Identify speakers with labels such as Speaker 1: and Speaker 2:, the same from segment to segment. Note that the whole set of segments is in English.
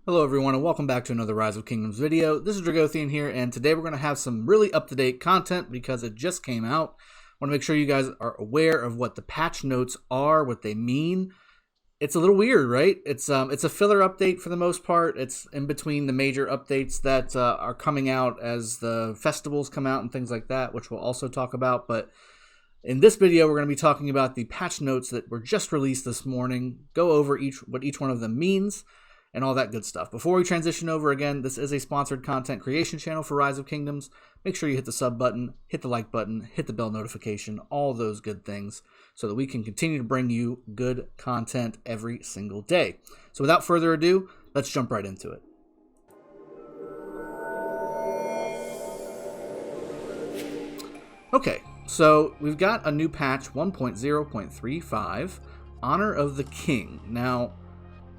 Speaker 1: Hello everyone and welcome back to another Rise of Kingdoms video. This is Dragothien here, and today we're going to have some really up-to-date content because it just came out. I want to make sure you guys are aware of what the patch notes are, what they mean. It's a little weird, right? It's a filler update for the most part. It's in between the major updates that are coming out as the festivals come out and things like that, which we'll also talk about. But in this video, we're going to be talking about the patch notes that were just released this morning, go over what each one of them means, and all that good stuff. Before we transition over, again, this is a sponsored content creation channel for Rise of Kingdoms. Make sure you hit the sub button, hit the like button, hit the bell notification, all those good things, so that we can continue to bring you good content every single day. So without further ado, let's jump right into it. Okay, so we've got a new patch, 1.0.35, Honor of the King. Now,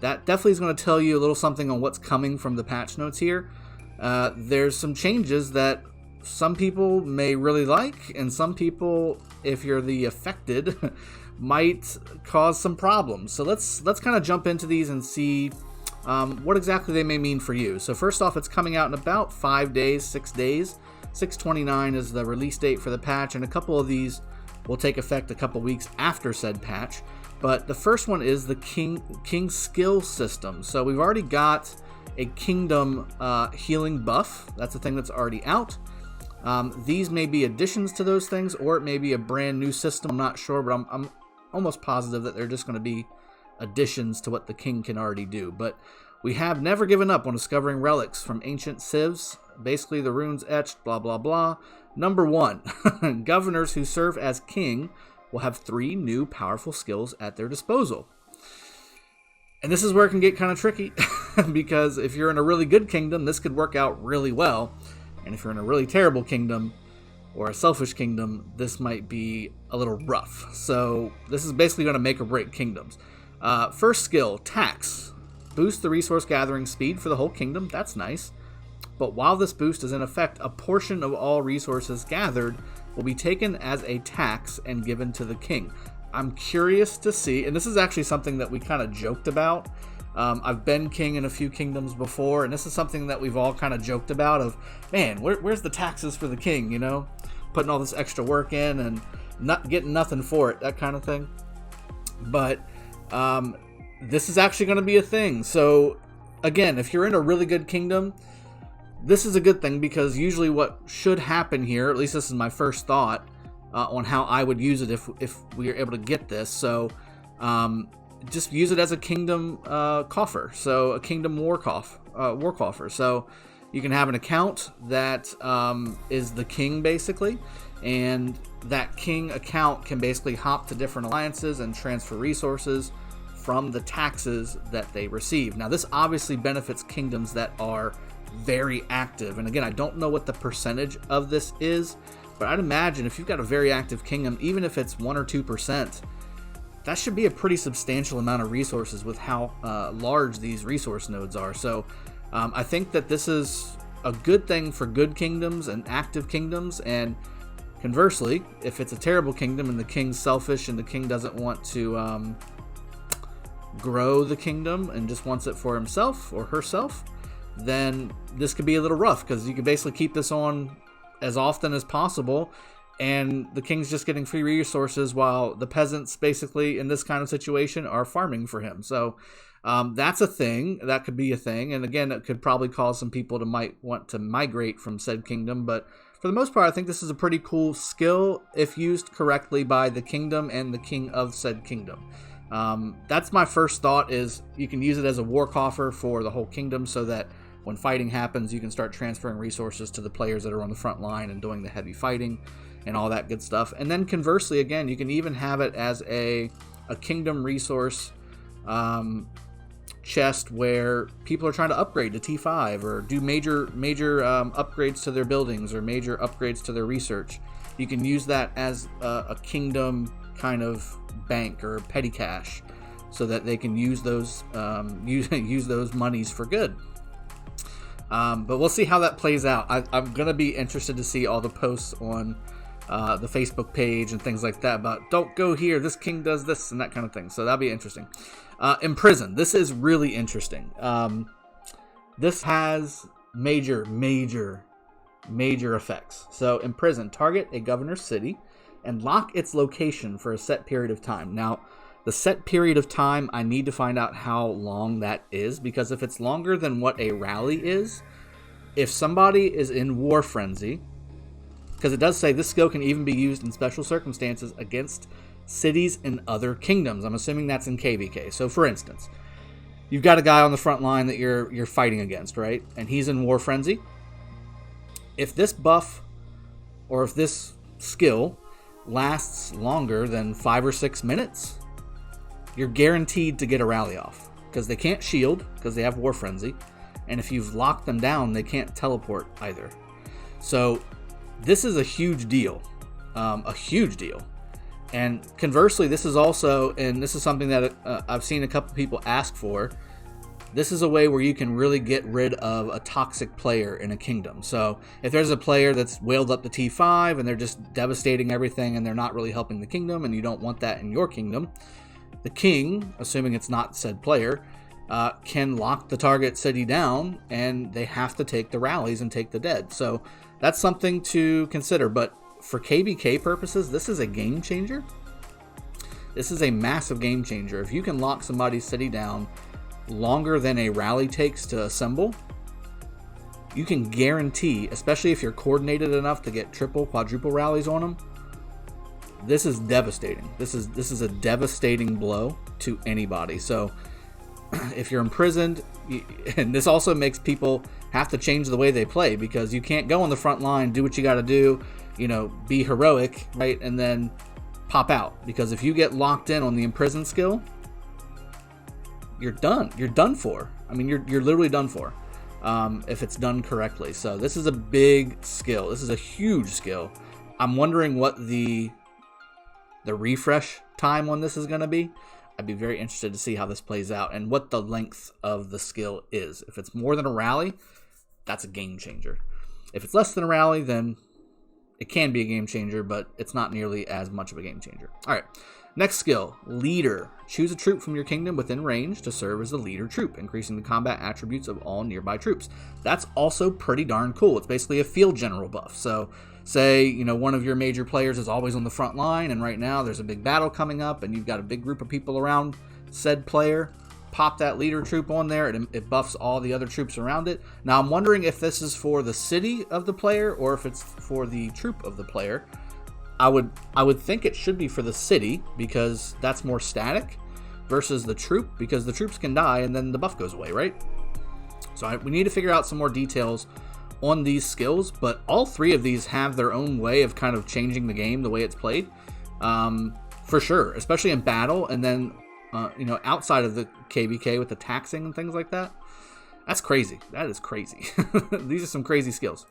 Speaker 1: that definitely is going to tell you a little something on what's coming from the patch notes here. There's some changes that some people may really like, and some people, if you're the affected, might cause some problems. So let's kind of jump into these and see what exactly they may mean for you. So first off, it's coming out in about 5 days, 6 days. 6/29 is the release date for the patch, and a couple of these will take effect a couple weeks after said patch. But the first one is the King skill system. So we've already got a kingdom healing buff. That's a thing that's already out. These may be additions to those things, or it may be a brand new system. I'm not sure, but I'm almost positive that they're just going to be additions to what the king can already do. But we have never given up on discovering relics from ancient civs. Basically, the runes etched, blah, blah, blah. Number 1, governors who serve as king will have 3 new powerful skills at their disposal. And this is where it can get kind of tricky, because if you're in a really good kingdom, this could work out really well. And if you're in a really terrible kingdom, or a selfish kingdom, this might be a little rough. So this is basically going to make or break kingdoms. First skill, tax. Boost the resource gathering speed for the whole kingdom. That's nice. But while this boost is in effect, a portion of all resources gathered will be taken as a tax and given to the king. I'm curious to see, and this is actually something that we kind of joked about. I've been king in a few kingdoms before, and this is something that we've all kind of joked about of, man, where's the taxes for the king, you know? Putting all this extra work in and not getting nothing for it, that kind of thing. But this is actually going to be a thing. So, again, if you're in a really good kingdom, this is a good thing, because usually what should happen here, at least this is my first thought on how I would use it if we are able to get this. So just use it as a kingdom coffer, so a kingdom war coffer. So you can have an account that is the king, basically, and that king account can basically hop to different alliances and transfer resources from the taxes that they receive. Now, this obviously benefits kingdoms that are very active, and again, I don't know what the percentage of this is, but I'd imagine if you've got a very active kingdom, even if it's 1 or 2%, that should be a pretty substantial amount of resources with how large these resource nodes are. So I think that this is a good thing for good kingdoms and active kingdoms, and conversely, if it's a terrible kingdom and the king's selfish and the king doesn't want to grow the kingdom and just wants it for himself or herself, then this could be a little rough, because you can basically keep this on as often as possible, and the king's just getting free resources while the peasants, basically, in this kind of situation, are farming for him. So that's a thing. That could be a thing. And again, it could probably cause some people to might want to migrate from said kingdom. But for the most part, I think this is a pretty cool skill if used correctly by the kingdom and the king of said kingdom. That's my first thought, is you can use it as a war coffer for the whole kingdom, so that when fighting happens, you can start transferring resources to the players that are on the front line and doing the heavy fighting and all that good stuff. And then conversely, again, you can even have it as a kingdom resource chest where people are trying to upgrade to T5 or do major upgrades to their buildings or major upgrades to their research. You can use that as a kingdom kind of bank or petty cash, so that they can use those use those monies for good. But we'll see how that plays out. I'm going to be interested to see all the posts on the Facebook page and things like that about don't go here, this king does this and that kind of thing. So that'll be interesting. Imprison. This is really interesting. This has major effects. So imprison, target a governor's city and lock its location for a set period of time. Now, the set period of time, I need to find out how long that is, because if it's longer than what a rally is, if somebody is in war frenzy, because it does say this skill can even be used in special circumstances against cities in other kingdoms. I'm assuming that's in KVK. So for instance, you've got a guy on the front line that you're fighting against, right? And he's in war frenzy. If this buff or if this skill lasts longer than 5 or 6 minutes, you're guaranteed to get a rally off, because they can't shield because they have war frenzy, and if you've locked them down, they can't teleport either. So this is a huge deal, And conversely, this is also, and this is something that I've seen a couple people ask for, this is a way where you can really get rid of a toxic player in a kingdom. So if there's a player that's whaled up the T5 and they're just devastating everything and they're not really helping the kingdom, and you don't want that in your kingdom, the king, assuming it's not said player, can lock the target city down, and they have to take the rallies and take the dead. So that's something to consider. But for KBK purposes, this is a game changer. This is a massive game changer. If you can lock somebody's city down longer than a rally takes to assemble, you can guarantee, especially if you're coordinated enough to get triple, quadruple rallies on them, this is devastating. This is a devastating blow to anybody. So if you're imprisoned, and this also makes people have to change the way they play, because you can't go on the front line, do what you got to do, be heroic, right, and then pop out. Because if you get locked in on the imprison skill, you're done. You're done for. I mean, you're literally done for if it's done correctly. So this is a big skill. This is a huge skill. I'm wondering what the refresh time on this is going to be. I'd be very interested to see how this plays out and what the length of the skill is. If it's more than a rally, that's a game changer. If it's less than a rally, then it can be a game changer, but it's not nearly as much of a game changer. All right. Next skill, leader. Choose a troop from your kingdom within range to serve as the leader troop, increasing the combat attributes of all nearby troops. That's also pretty darn cool. It's basically a field general buff. So say, one of your major players is always on the front line, and right now there's a big battle coming up, and you've got a big group of people around said player. Pop that leader troop on there, and it buffs all the other troops around it. Now I'm wondering if this is for the city of the player or if it's for the troop of the player. I would think it should be for the city, because that's more static, versus the troop, because the troops can die and then the buff goes away, right? So we need to figure out some more details on these skills, but all three of these have their own way of kind of changing the game, the way it's played, for sure, especially in battle, and then outside of the KVK with the taxing and things like that. That's crazy. That is crazy. These are some crazy skills.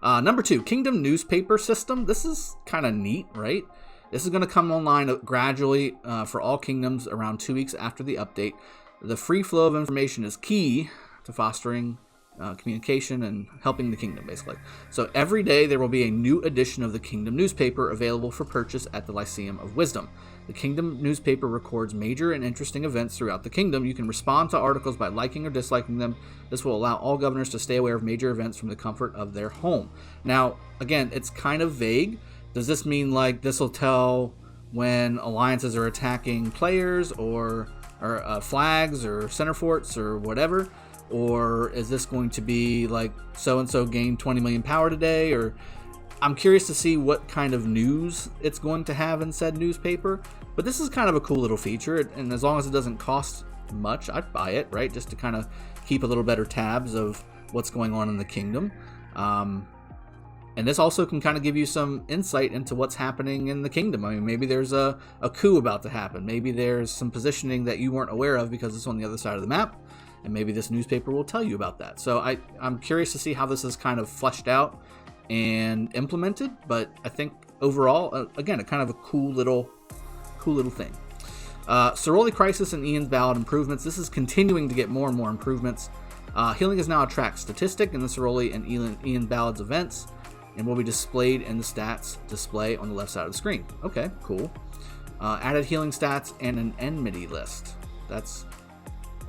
Speaker 1: Number 2, Kingdom Newspaper System. This is kind of neat, right? This is going to come online gradually for all kingdoms around 2 weeks after the update. The free flow of information is key to fostering communication and helping the kingdom, basically. So every day there will be a new edition of the Kingdom Newspaper available for purchase at the Lyceum of Wisdom. The Kingdom Newspaper records major and interesting events throughout the kingdom. You can respond to articles by liking or disliking them. This will allow all governors to stay aware of major events from the comfort of their home. Now, again, it's kind of vague. Does this mean like this will tell when alliances are attacking players or flags or center forts or whatever? Or is this going to be like so-and-so gained 20 million power today? Or I'm curious to see what kind of news it's going to have in said newspaper. But this is kind of a cool little feature, and as long as it doesn't cost much, I'd buy it, right? Just to kind of keep a little better tabs of what's going on in the kingdom. And this also can kind of give you some insight into what's happening in the kingdom. I mean, maybe there's a coup about to happen. Maybe there's some positioning that you weren't aware of because it's on the other side of the map. And maybe this newspaper will tell you about that. So I'm curious to see how this is kind of fleshed out and implemented. But I think overall, again, a kind of a cool little thing. Soroli Crisis and Ian's Ballad improvements. This is continuing to get more and more improvements. Healing is now a tracked statistic in the Soroli and Ian Ballad's events, and will be displayed in the stats display on the left side of the screen. Okay, cool. Added healing stats and an enmity list. That's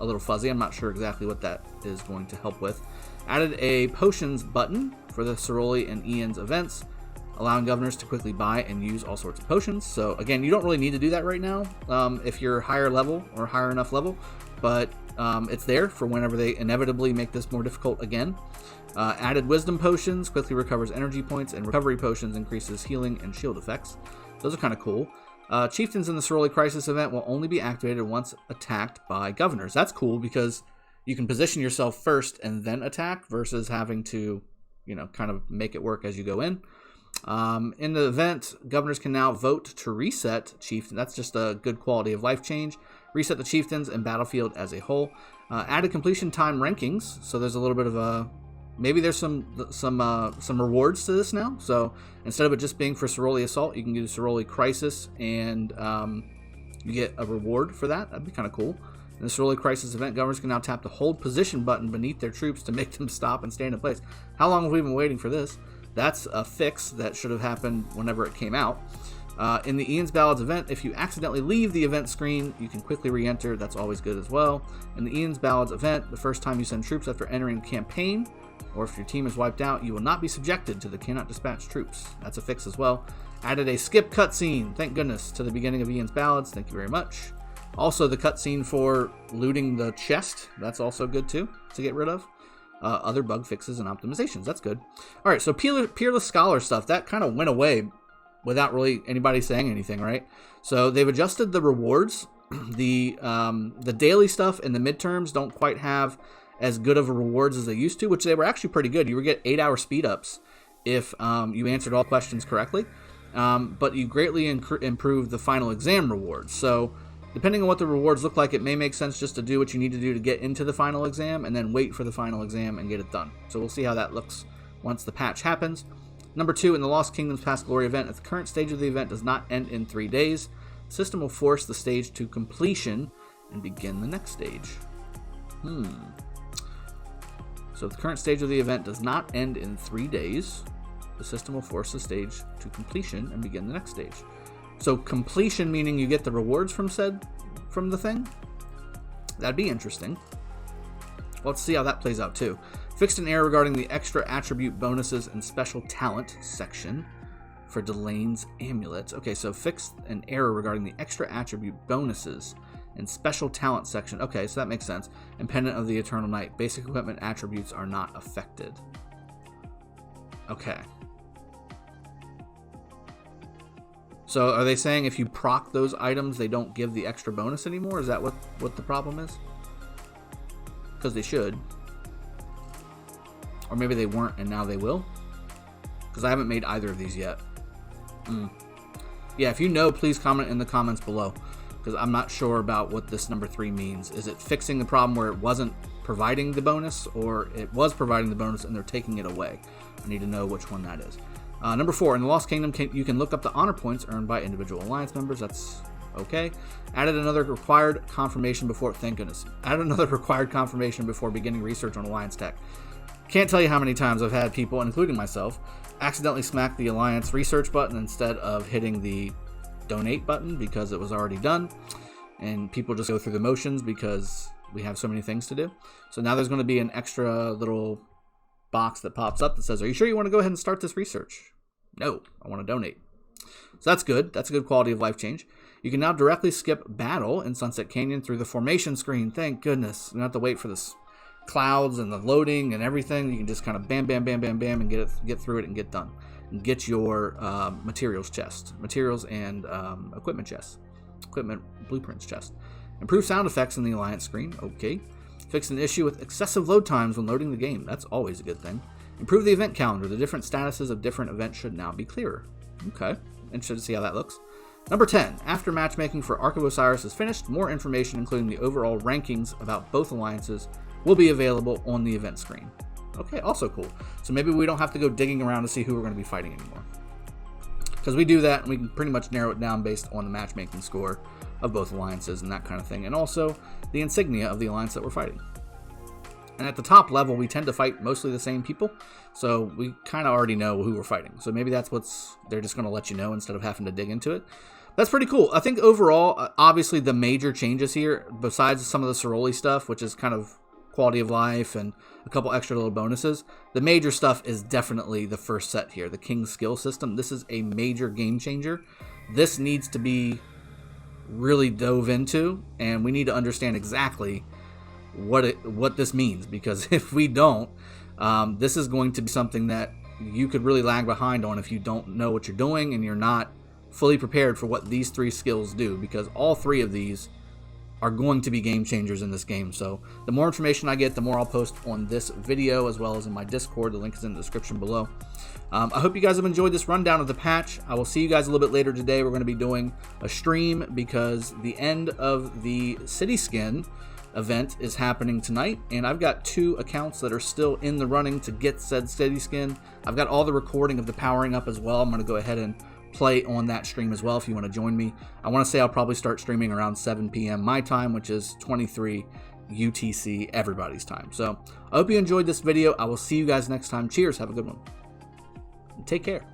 Speaker 1: a little fuzzy. I'm not sure exactly what that is going to help with. Added a potions button for the Ceroli and Ian's events, allowing governors to quickly buy and use all sorts of potions. So again, you don't really need to do that right now if you're higher level or higher enough level, but it's there for whenever they inevitably make this more difficult again. Added wisdom potions, quickly recovers energy points, and recovery potions increases healing and shield effects. Those are kind of cool. Chieftains in the Ceroli Crisis event will only be activated once attacked by governors. That's cool because you can position yourself first and then attack versus having to, kind of make it work as you go in. In the event, governors can now vote to reset chieftains. That's just a good quality of life change. Reset the chieftains and battlefield as a whole. Added completion time rankings, so there's a little bit of a maybe there's some rewards to this now. So instead of it just being for Ceroli Assault, you can do Ceroli Crisis, and you get a reward for that. That'd be kind of cool. In the Ceroli Crisis event, governors can now tap the hold position button beneath their troops to make them stop and stand in place. How long have we been waiting for this? That's a fix that should have happened whenever it came out. In the Ian's Ballads event, if you accidentally leave the event screen, you can quickly re-enter. That's always good as well. In the Ian's Ballads event, the first time you send troops after entering the campaign, or if your team is wiped out, you will not be subjected to the cannot dispatch troops. That's a fix as well. Added a skip cutscene, thank goodness, to the beginning of Ian's Ballads. Thank you very much. Also, the cutscene for looting the chest, that's also good too, to get rid of. Other bug fixes and optimizations, that's good. All right, so Peerless Scholar stuff, that kind of went away without really anybody saying anything, right? So they've adjusted the rewards. The daily stuff and the midterms don't quite have as good of a rewards as they used to, which they were actually pretty good. You would get 8-hour speed ups if you answered all questions correctly, but you greatly improved the final exam rewards. So depending on what the rewards look like, it may make sense just to do what you need to do to get into the final exam and then wait for the final exam and get it done. So we'll see how that looks once the patch happens. Number 2, in the Lost Kingdoms Past Glory event, if the current stage of the event does not end in 3 days, the system will force the stage to completion and begin the next stage. So if the current stage of the event does not end in 3 days, the system will force the stage to completion and begin the next stage. So completion meaning you get the rewards from the thing? That'd be interesting. Let's see how that plays out too. Fixed an error regarding the extra attribute bonuses and special talent section for Delane's Amulet. Okay, so fixed an error regarding the extra attribute bonuses and special talent section. Okay, so that makes sense. And Pendant of the Eternal Night. Basic equipment attributes are not affected. Okay. So are they saying if you proc those items, they don't give the extra bonus anymore? Is that what the problem is? Because they should. Or maybe they weren't and now they will? Because I haven't made either of these yet. Yeah, if you know, please comment in the comments below. Because I'm not sure about what this number 3 means. Is it fixing the problem where it wasn't providing the bonus, or it was providing the bonus and they're taking it away? I need to know which one that is. Number 4, in the Lost Kingdom, you can look up the honor points earned by individual alliance members. That's okay. Added another required confirmation before, thank goodness. Added another required confirmation before beginning research on alliance tech. Can't tell you how many times I've had people, including myself, accidentally smack the alliance research button instead of hitting the donate button because it was already done. And people just go through the motions because we have so many things to do. So now there's going to be an extra little box that pops up that says, are you sure you want to go ahead and start this research? No, I want to donate. So that's good. That's a good quality of life change. You can now directly skip battle in Sunset Canyon through the formation screen. Thank goodness. You don't have to wait for this clouds and the loading and everything. You can just kind of bam, bam, bam, bam, bam, and get through it and get done. And get your materials and equipment chest. Equipment blueprints chest. Improve sound effects in the Alliance screen. Okay. Fix an issue with excessive load times when loading the game. That's always a good thing. Improve the event calendar. The different statuses of different events should now be clearer. Okay. Interested to see how that looks. Number 10. After matchmaking for Ark of Osiris is finished, more information, including the overall rankings about both alliances, will be available on the event screen. Okay, also cool. So maybe we don't have to go digging around to see who we're going to be fighting anymore. Because we do that, and we can pretty much narrow it down based on the matchmaking score of both alliances and that kind of thing. And also the insignia of the alliance that we're fighting. And at the top level, we tend to fight mostly the same people. So we kind of already know who we're fighting. So maybe that's they're just going to let you know instead of having to dig into it. that's pretty cool. I think overall, obviously the major changes here, besides some of the Ceroli stuff, which is kind of quality of life and a couple extra little bonuses, the major stuff is definitely the first set here, the King's skill system. This is a major game changer. This needs to be really dove into, and we need to understand exactly what this means, because if we don't, this is going to be something that you could really lag behind on if you don't know what you're doing and you're not fully prepared for what these 3 skills do, because all 3 of these are going to be game changers in this game. So the more information I get, the more I'll post on this video as well as in my Discord. The link is in the description below. I hope you guys have enjoyed this rundown of the patch. I will see you guys a little bit later today. We're going to be doing a stream because the end of the city skin event is happening tonight, and I've got 2 accounts that are still in the running to get said city skin. I've got all the recording of the powering up as well. I'm going to go ahead and play on that stream as well if you want to join me. I want to say I'll probably start streaming around 7 p.m. my time, which is 23 UTC everybody's time. So I hope you enjoyed this video. I will see you guys next time. Cheers, have a good one, and take care.